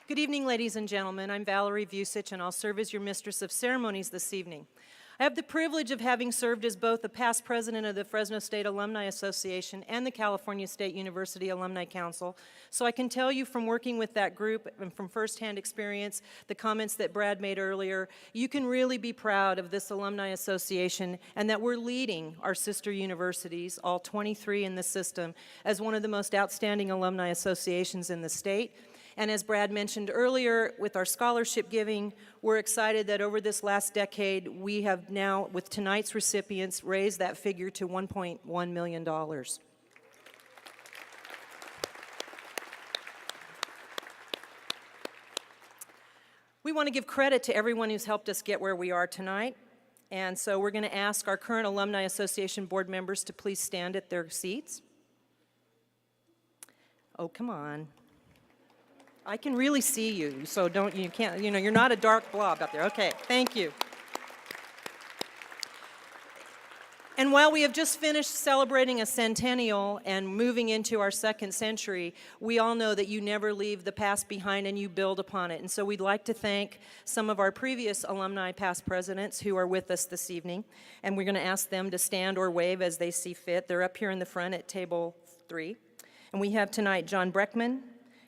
Good evening, ladies and gentlemen. I'm Valerie Vucic, and I'll serve as your Mistress of Ceremonies this evening. I have the privilege of having served as both the past president of the Fresno State Alumni Association and the California State University Alumni Council, so I can tell you from working with that group and from firsthand experience, the comments that Brad made earlier, you can really be proud of this Alumni Association and that we're leading our sister universities, all 23 in the system, as one of the most outstanding alumni associations in the state. And as Brad mentioned earlier, with our scholarship giving, we're excited that over this last decade, we have now, with tonight's recipients, raised that figure to $1.1 million. We want to give credit to everyone who's helped us get where we are tonight. And so we're going to ask our current Alumni Association board members to please stand at their seats. Oh, come on. I can really see you, so you're not a dark blob out there. Okay, thank you. And while we have just finished celebrating a centennial and moving into our second century, we all know that you never leave the past behind and you build upon it. And so we'd like to thank some of our previous alumni past presidents who are with us this evening. And we're going to ask them to stand or wave as they see fit. They're up here in the front at table 3. And we have tonight John Breckman,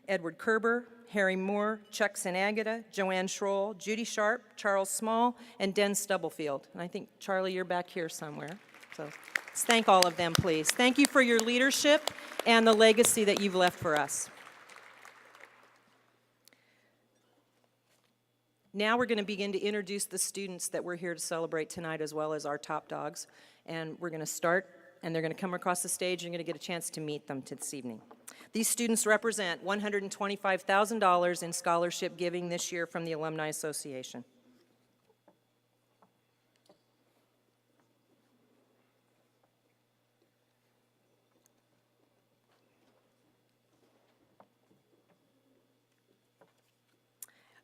Edward Kerber, Harry Moore, Chuck Sinagata, Joanne Schroll, Judy Sharp, Charles Small, and Den Stubblefield. And I think, Charlie, you're back here somewhere. So let's thank all of them, please. Thank you for your leadership and the legacy that you've left for us. Now we're going to begin to introduce the students that we're here to celebrate tonight, as well as our top dogs. And we're going to start, and they're going to come across the stage, and you're going to get a chance to meet them this evening. These students represent $125,000 in scholarship giving this year from the Alumni Association.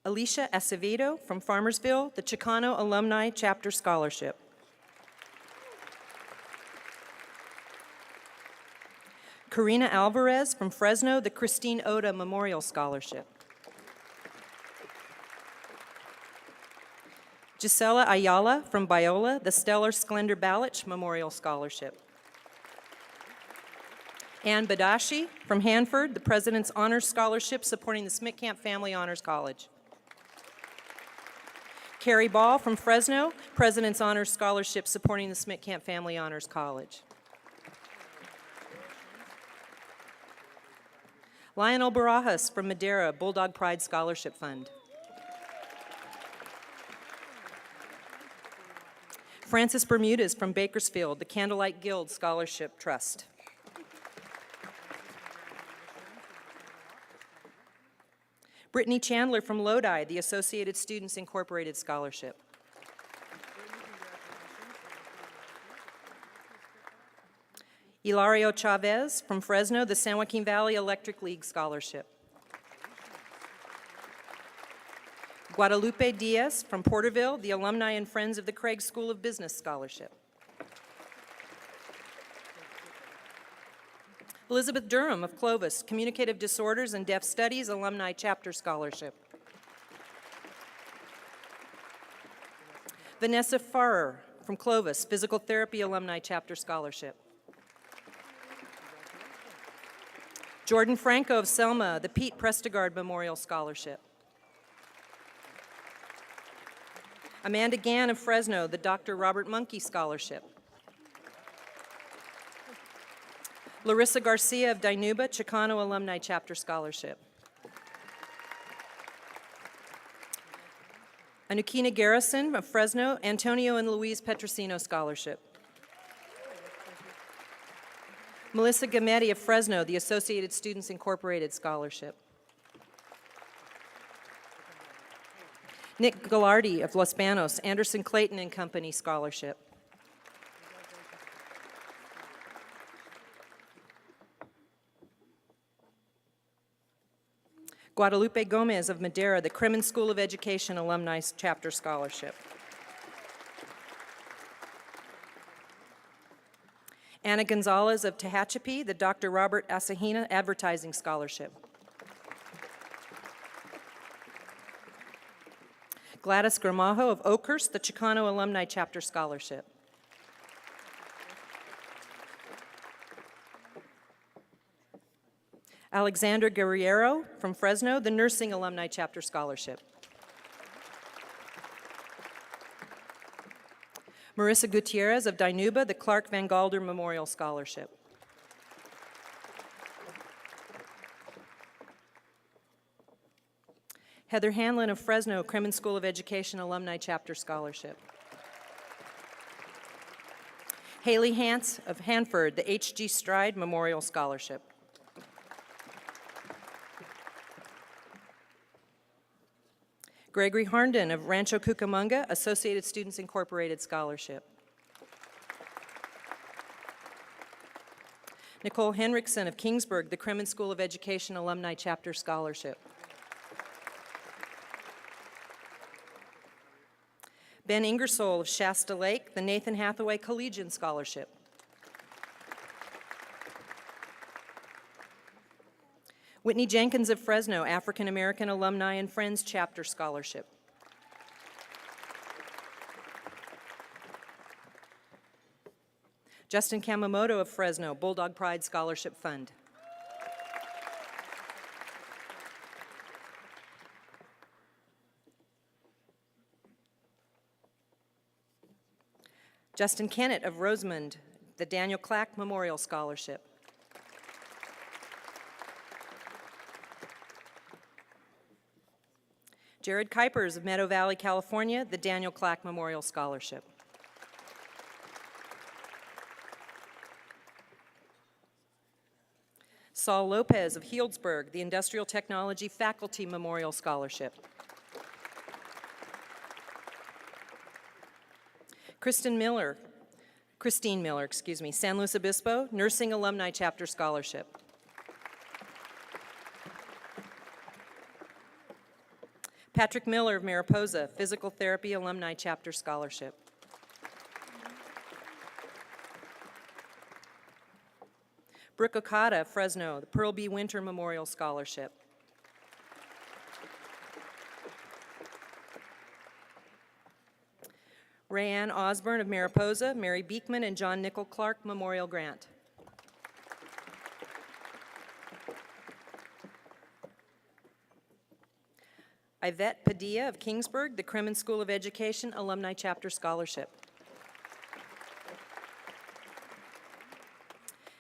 Alicia Acevedo from Farmersville, the Chicano Alumni Chapter Scholarship. Karina Alvarez from Fresno, the Christine Oda Memorial Scholarship. Gisela Ayala from Biola, the Stellar Sklender Balich Memorial Scholarship. Ann Badashi from Hanford, the President's Honors Scholarship supporting the Schmidt-Camp Family Honors College. Carrie Ball from Fresno, President's Honors Scholarship supporting the Schmidt-Camp Family Honors College. Lionel Barajas from Madera, Bulldog Pride Scholarship Fund. Francis Bermudez from Bakersfield, the Candlelight Guild Scholarship Trust. Brittany Chandler from Lodi, the Associated Students Incorporated Scholarship. Hilario Chavez from Fresno, the San Joaquin Valley Electric League Scholarship. Guadalupe Diaz from Porterville, the Alumni and Friends of the Craig School of Business Scholarship. Elizabeth Durham of Clovis, Communicative Disorders and Deaf Studies Alumni Chapter Scholarship. Vanessa Farrer from Clovis, Physical Therapy Alumni Chapter Scholarship. Jordan Franco of Selma, the Pete Prestegard Memorial Scholarship. Amanda Gann of Fresno, the Dr. Robert Monkey Scholarship. Larissa Garcia of Dinuba, Chicano Alumni Chapter Scholarship. Anukina Garrison of Fresno, Antonio and Louise Petrosino Scholarship. Melissa Gametti of Fresno, the Associated Students Incorporated Scholarship. Nick Gallardi of Los Banos, Anderson Clayton and Company Scholarship. Guadalupe Gomez of Madera, the Kremen School of Education Alumni Chapter Scholarship. Anna Gonzalez of Tehachapi, the Dr. Robert Asahina Advertising Scholarship. Gladys Gramajo of Oakhurst, the Chicano Alumni Chapter Scholarship. Alexandra Guerrero from Fresno, the Nursing Alumni Chapter Scholarship. Marissa Gutierrez of Dinuba, the Clark Van Galder Memorial Scholarship. Heather Hanlon of Fresno, Kremen School of Education Alumni Chapter Scholarship. Haley Hance of Hanford, the H.G. Stride Memorial Scholarship. Gregory Harnden of Rancho Cucamonga, Associated Students Incorporated Scholarship. Nicole Henriksen of Kingsburg, the Kremen School of Education Alumni Chapter Scholarship. Ben Ingersoll of Shasta Lake, the Nathan Hathaway Collegian Scholarship. Whitney Jenkins of Fresno, African American Alumni and Friends Chapter Scholarship. Justin Kamamoto of Fresno, Bulldog Pride Scholarship Fund. Justin Kennett of Rosamond, the Daniel Clack Memorial Scholarship. Jared Kuipers of Meadow Valley, California, the Daniel Clack Memorial Scholarship. Saul Lopez of Healdsburg, the Industrial Technology Faculty Memorial Scholarship. Christine Miller, San Luis Obispo, Nursing Alumni Chapter Scholarship. Patrick Miller of Mariposa, Physical Therapy Alumni Chapter Scholarship. Brooke Okada of Fresno, the Pearl B. Winter Memorial Scholarship. Rayanne Osborne of Mariposa, Mary Beekman and John Nickel Clark Memorial Grant. Yvette Padilla of Kingsburg, the Kremen School of Education Alumni Chapter Scholarship.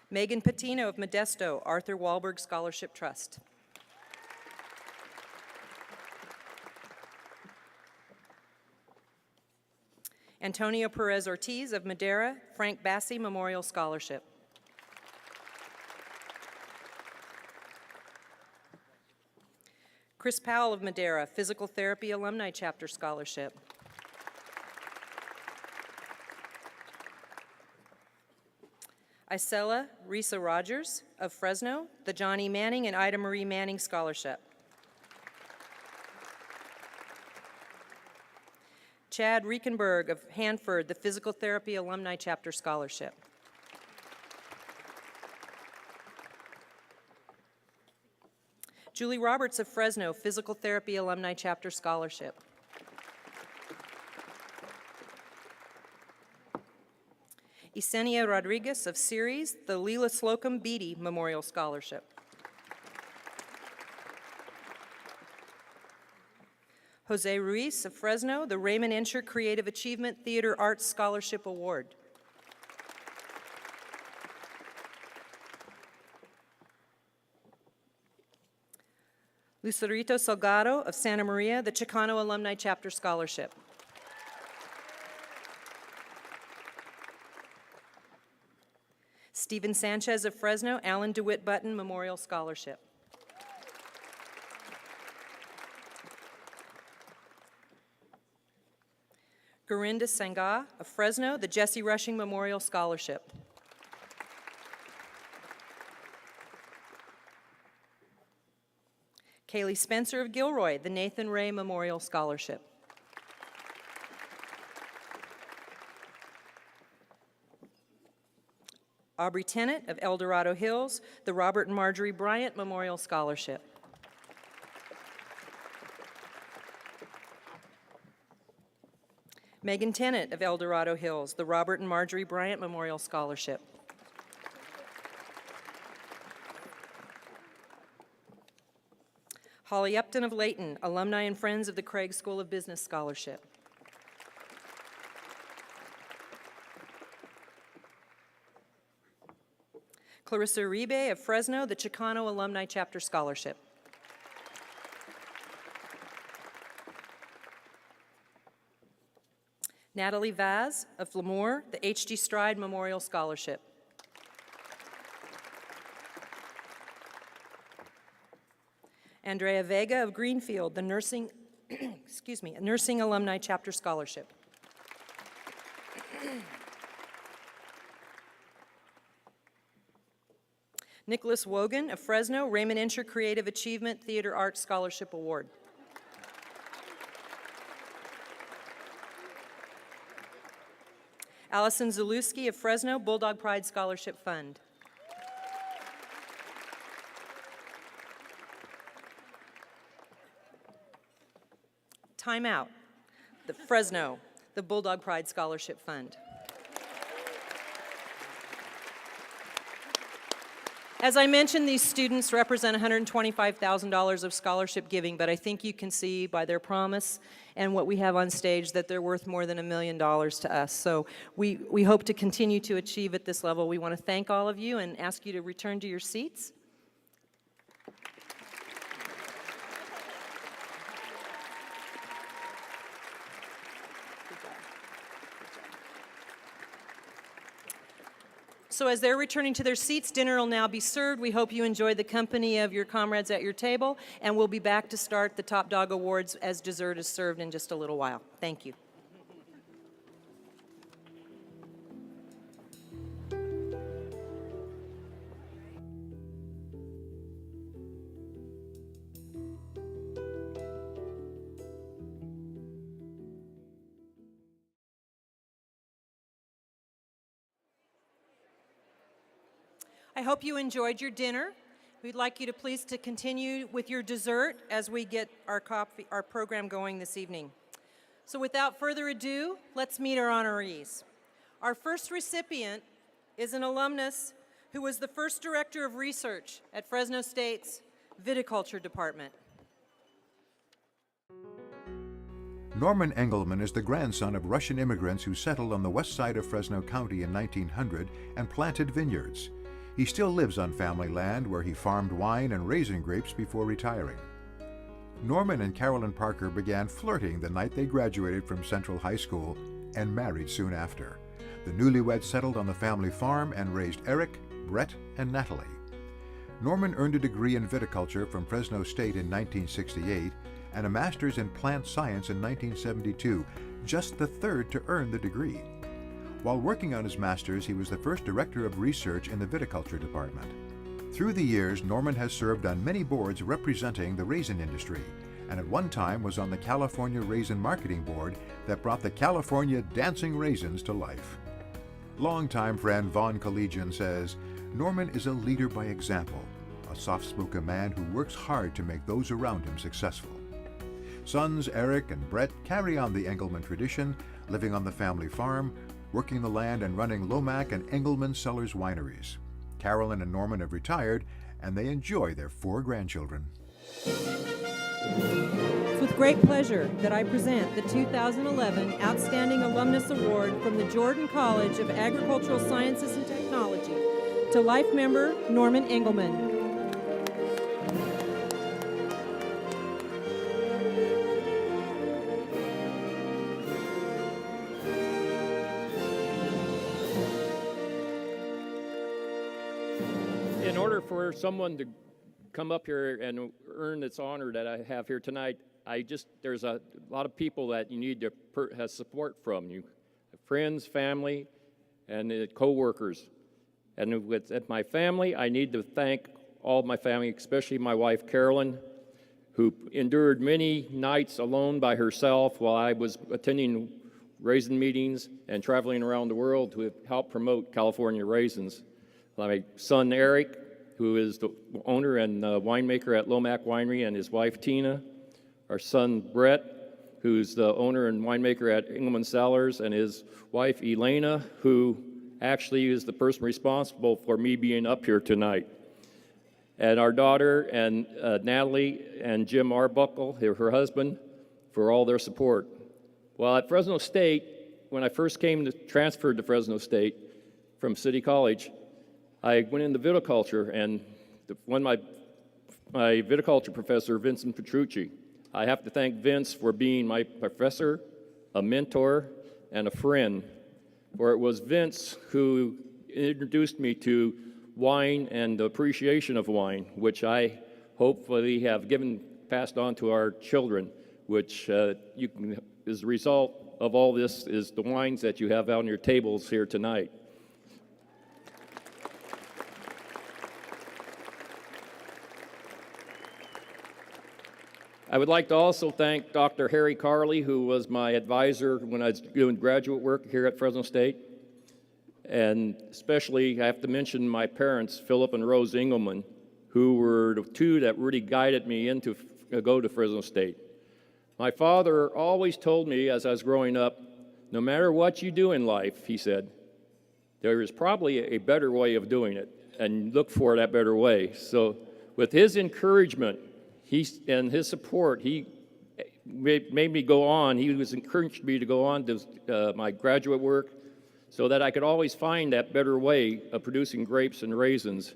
Megan Patino of Modesto, Arthur Wahlberg Scholarship Trust. Antonio Perez Ortiz of Madera, Frank Bassi Memorial Scholarship. Chris Powell of Madera, Physical Therapy Alumni Chapter Scholarship. Isela Risa Rogers of Fresno, the John E. Manning and Ida Marie Manning Scholarship. Chad Riekenberg of Hanford, the Physical Therapy Alumni Chapter Scholarship. Julie Roberts of Fresno, Physical Therapy Alumni Chapter Scholarship. Yesenia Rodriguez of Ceres, the Leela Slocum Beatty Memorial Scholarship. Jose Ruiz of Fresno, the Raymond Ensher Creative Achievement Theater Arts Scholarship Award. Lucerito Salgado of Santa Maria, the Chicano Alumni Chapter Scholarship. Stephen Sanchez of Fresno, Alan DeWitt Button Memorial Scholarship. Gorinda Sangha of Fresno, the Jesse Rushing Memorial Scholarship. Kaylee Spencer of Gilroy, the Nathan Ray Memorial Scholarship. Aubrey Tennant of El Dorado Hills, the Robert and Marjorie Bryant Memorial Scholarship. Megan Tennant of El Dorado Hills, the Robert and Marjorie Bryant Memorial Scholarship. Holly Upton of Layton, Alumni and Friends of the Craig School of Business Scholarship. Clarissa Uribe of Fresno, the Chicano Alumni Chapter Scholarship. Natalie Vaz of Lemoore, the H.G. Stride Memorial Scholarship. Andrea Vega of Greenfield, the Nursing, Nursing Alumni Chapter Scholarship. Nicholas Wogan of Fresno, Raymond Incher Creative Achievement Theater Arts Scholarship Award. Allison Zalewski of Fresno, Bulldog Pride Scholarship Fund. Time out. The Fresno, the Bulldog Pride Scholarship Fund. As I mentioned, these students represent $125,000 of scholarship giving, but I think you can see by their promise and what we have on stage that they're worth more than $1 million to us. So we hope to continue to achieve at this level. We want to thank all of you and ask you to return to your seats. So as they're returning to their seats, dinner will now be served. We hope you enjoyed the company of your comrades at your table, and we'll be back to start the Top Dog Awards as dessert is served in just a little while. Thank you. I hope you enjoyed your dinner. We'd like you to please to continue with your dessert as we get our program going this evening. So without further ado, let's meet our honorees. Our first recipient is an alumnus who was the first director of research at Fresno State's Viticulture Department. Norman Engelmann is the grandson of Russian immigrants who settled on the west side of Fresno County in 1900 and planted vineyards. He still lives on family land where he farmed wine and raisin grapes before retiring. Norman and Carolyn Parker began flirting the night they graduated from Central High School and married soon after. The newlyweds settled on the family farm and raised Eric, Brett, and Natalie. Norman earned a degree in viticulture from Fresno State in 1968 and a master's in plant science in 1972, just the third to earn the degree. While working on his master's, he was the first director of research in the viticulture department. Through the years, Norman has served on many boards representing the raisin industry, and at one time was on the California Raisin Marketing Board that brought the California Dancing Raisins to life. Longtime friend Vaughn Collegian says, Norman is a leader by example, a soft-spoken man who works hard to make those around him successful. Sons Eric and Brett carry on the Engelmann tradition, living on the family farm, working the land and running Lomac and Engelmann Cellars wineries. Carolyn and Norman have retired, and they enjoy their 4 grandchildren. It's with great pleasure that I present the 2011 Outstanding Alumnus Award from the Jordan College of Agricultural Sciences and Technology to life member Norman Engelmann. In order for someone to come up here and earn this honor that I have here tonight, there's a lot of people that you need to have support from you, friends, family, and co-workers. And with my family, I need to thank all of my family, especially my wife Carolyn, who endured many nights alone by herself while I was attending raisin meetings and traveling around the world to help promote California raisins. My son Eric, who is the owner and winemaker at Lomac Winery, and his wife Tina. Our son Brett, who's the owner and winemaker at Engelmann Cellars, and his wife, Elena, who actually is the person responsible for me being up here tonight. And our daughter, and Natalie, and Jim Arbuckle, her husband, for all their support. Well, at Fresno State, when I first transferred to Fresno State from City College, I went into viticulture, and my viticulture professor, Vincent Petrucci, I have to thank Vince for being my professor, a mentor, and a friend. For it was Vince who introduced me to wine and the appreciation of wine, which I hopefully have passed on to our children, which is a result of all this is the wines that you have out on your tables here tonight. I would like to also thank Dr. Harry Carley, who was my advisor when I was doing graduate work here at Fresno State. And especially, I have to mention my parents, Philip and Rose Engelmann, who were the two that really guided me into go to Fresno State. My father always told me as I was growing up, no matter what you do in life, he said, there is probably a better way of doing it, and look for that better way. So with his encouragement and his support, he made me go on. He was encouraged me to go on to my graduate work so that I could always find that better way of producing grapes and raisins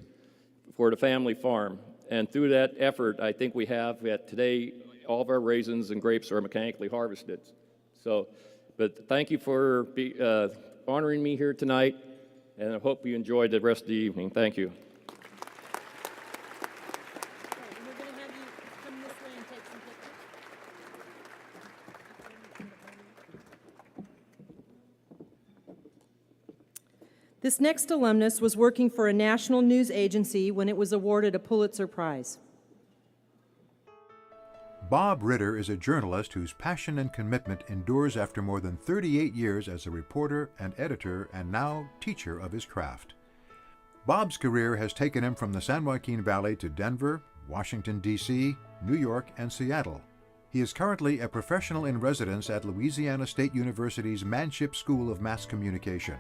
for the family farm. And through that effort, I think we have today, all of our raisins and grapes are mechanically harvested. So, but thank you for honoring me here tonight, and I hope you enjoyed the rest of the evening. Thank you. This next alumnus was working for a national news agency when it was awarded a Pulitzer Prize. Bob Ritter is a journalist whose passion and commitment endures after more than 38 years as a reporter and editor and now teacher of his craft. Bob's career has taken him from the San Joaquin Valley to Denver, Washington, D.C., New York, and Seattle. He is currently a professional in residence at Louisiana State University's Manship School of Mass Communication.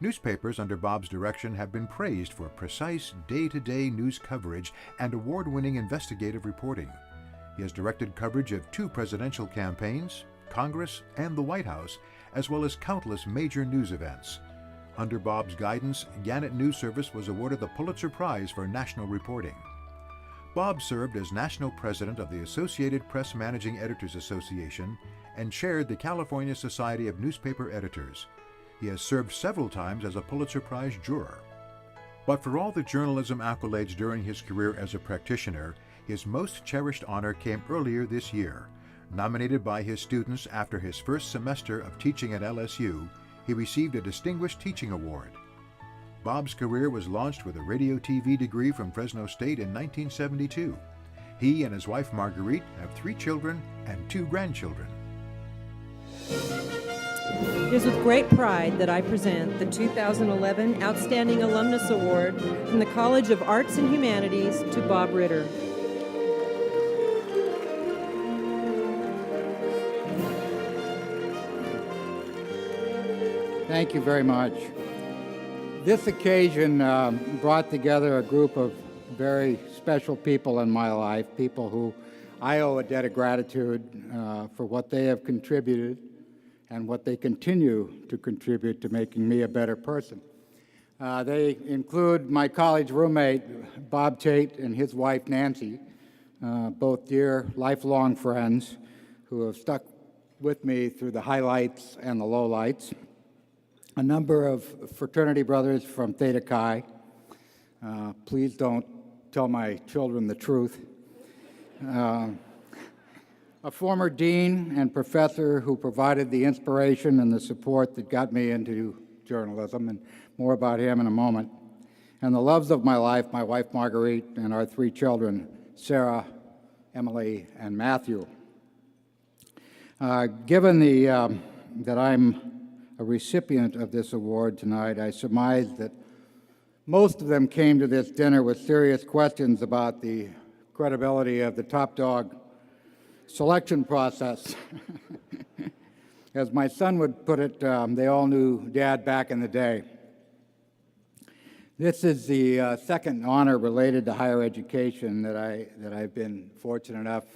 Newspapers under Bob's direction have been praised for precise, day-to-day news coverage and award-winning investigative reporting. He has directed coverage of 2 presidential campaigns, Congress, and the White House, as well as countless major news events. Under Bob's guidance, Gannett News Service was awarded the Pulitzer Prize for national reporting. Bob served as national president of the Associated Press Managing Editors Association and chaired the California Society of Newspaper Editors. He has served several times as a Pulitzer Prize juror. But for all the journalism accolades during his career as a practitioner, his most cherished honor came earlier this year. Nominated by his students after his first semester of teaching at LSU, he received a Distinguished Teaching Award. Bob's career was launched with a radio-TV degree from Fresno State in 1972. He and his wife Marguerite have 3 children and 2 grandchildren. It is with great pride that I present the 2011 Outstanding Alumnus Award from the College of Arts and Humanities to Bob Ritter. Thank you very much. This occasion brought together a group of very special people in my life, people who I owe a debt of gratitude for what they have contributed and what they continue to contribute to making me a better person. They include my college roommate, Bob Tate, and his wife, Nancy, both dear lifelong friends who have stuck with me through the highlights and the lowlights. A number of fraternity brothers from Theta Chi. Please don't tell my children the truth. A former dean and professor who provided the inspiration and the support that got me into journalism, and more about him in a moment. And the loves of my life, my wife Marguerite, and our 3 children, Sarah, Emily, and Matthew. Given that I'm a recipient of this award tonight, I surmise that most of them came to this dinner with serious questions about the credibility of the top dog selection process. As my son would put it, they all knew Dad back in the day. This is the second honor related to higher education that I've been fortunate enough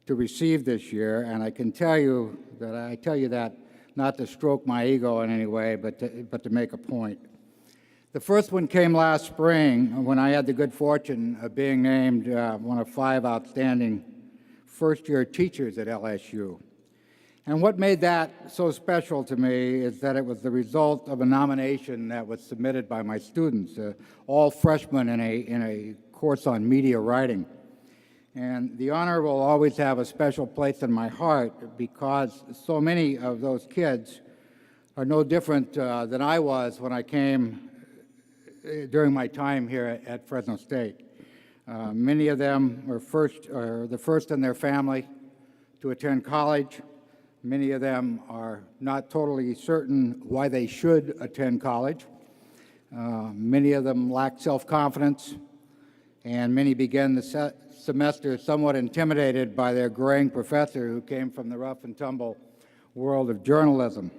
to receive this year, and I can tell you that not to stroke my ego in any way, but to make a point. The first one came last spring when I had the good fortune of being named one of 5 outstanding first-year teachers at LSU. And what made that so special to me is that it was the result of a nomination that was submitted by my students, all freshmen in a course on media writing. And the honor will always have a special place in my heart because so many of those kids are no different than I was when I came during my time here at Fresno State. Many of them were the first in their family to attend college. Many of them are not totally certain why they should attend college. Many of them lack self-confidence, and many begin the semester somewhat intimidated by their graying professor who came from the rough and tumble world of journalism.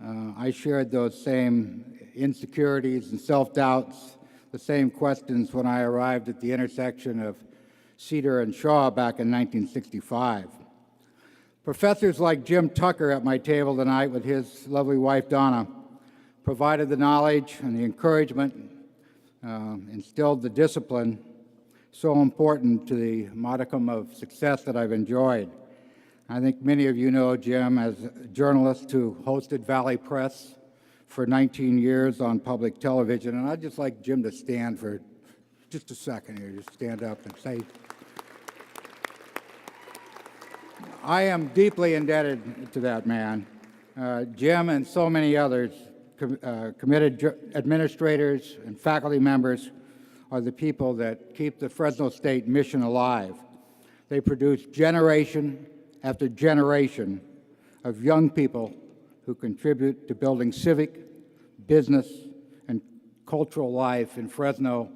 I shared those same insecurities and self-doubts, the same questions when I arrived at the intersection of Cedar and Shaw back in 1965. Professors like Jim Tucker at my table tonight with his lovely wife Donna provided the knowledge and the encouragement, instilled the discipline so important to the modicum of success that I've enjoyed. I think many of you know Jim as a journalist who hosted Valley Press for 19 years on public television, and I'd just like Jim to stand for just a second here, just stand up and say, I am deeply indebted to that man. Jim and so many others, committed administrators and faculty members, are the people that keep the Fresno State mission alive. They produce generation after generation of young people who contribute to building civic, business, and cultural life in Fresno,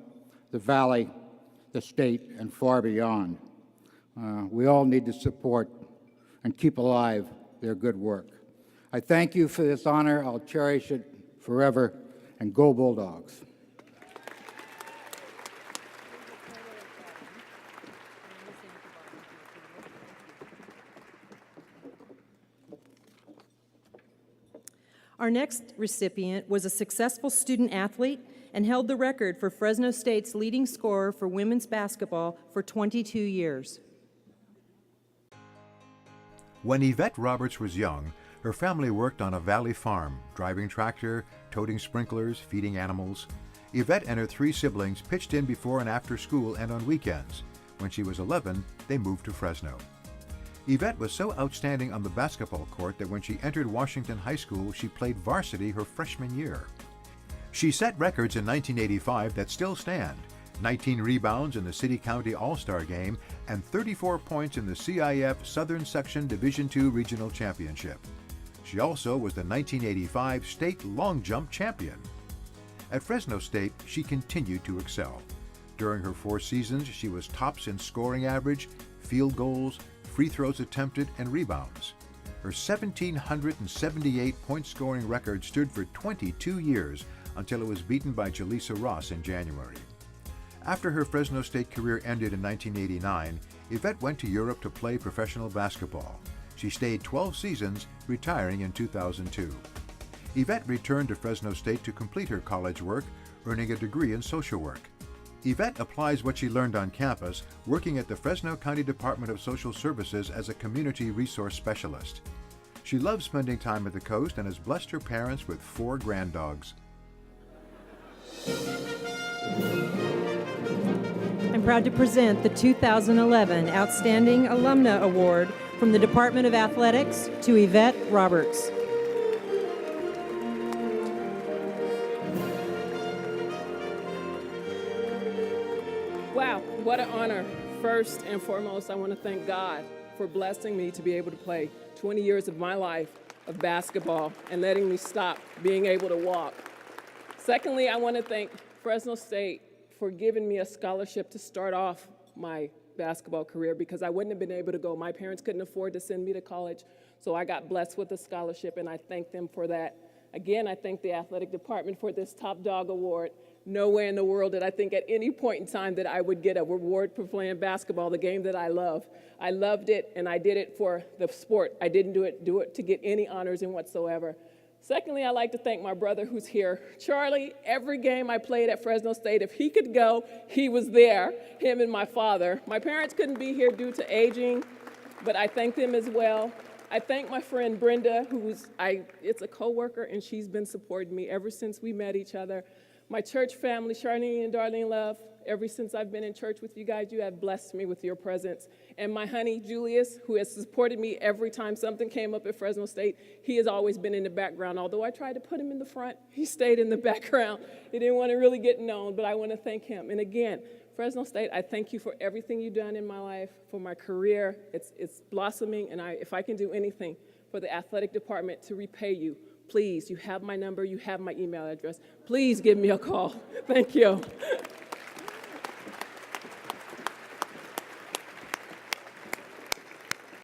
the Valley, the state, and far beyond. We all need to support and keep alive their good work. I thank you for this honor. I'll cherish it forever, and go Bulldogs. Our next recipient was a successful student athlete and held the record for Fresno State's leading scorer for women's basketball for 22 years. When Yvette Roberts was young, her family worked on a valley farm, driving tractor, toting sprinklers, feeding animals. Yvette and her 3 siblings pitched in before and after school and on weekends. When she was 11, they moved to Fresno. Yvette was so outstanding on the basketball court that when she entered Washington High School, she played varsity her freshman year. She set records in 1985 that still stand: 19 rebounds in the City-County All-Star Game and 34 points in the CIF Southern Section Division II Regional Championship. She also was the 1985 State Long Jump Champion. At Fresno State, she continued to excel. During her 4 seasons, she was tops in scoring average, field goals, free throws attempted, and rebounds. Her 1,778 point-scoring record stood for 22 years until it was beaten by Jaleesa Ross in January. After her Fresno State career ended in 1989, Yvette went to Europe to play professional basketball. She stayed 12 seasons, retiring in 2002. Yvette returned to Fresno State to complete her college work, earning a degree in social work. Yvette applies what she learned on campus, working at the Fresno County Department of Social Services as a community resource specialist. She loves spending time at the coast and has blessed her parents with 4 granddogs. I'm proud to present the 2011 Outstanding Alumna Award from the Department of Athletics to Yvette Roberts. Wow, what an honor. First and foremost, I want to thank God for blessing me to be able to play 20 years of my life of basketball and letting me stop being able to walk. Secondly, I want to thank Fresno State for giving me a scholarship to start off my basketball career because I wouldn't have been able to go. My parents couldn't afford to send me to college, so I got blessed with a scholarship, and I thank them for that. Again, I thank the athletic department for this Top Dog Award. Nowhere in the world did I think at any point in time that I would get a reward for playing basketball, the game that I love. I loved it, and I did it for the sport. I didn't do it to get any honors in whatsoever. Secondly, I'd like to thank my brother who's here. Charlie, every game I played at Fresno State, if he could go, he was there, him and my father. My parents couldn't be here due to aging, but I thank them as well. I thank my friend Brenda, it's a coworker, and she's been supporting me ever since we met each other. My church family, Charlene and Darlene Love, ever since I've been in church with you guys, you have blessed me with your presence. And my honey, Julius, who has supported me every time something came up at Fresno State, he has always been in the background. Although I tried to put him in the front, he stayed in the background. He didn't want to really get known, but I want to thank him. And again, Fresno State, I thank you for everything you've done in my life, for my career. It's blossoming, and if I can do anything for the athletic department to repay you, please, you have my number, you have my email address. Please give me a call. Thank you.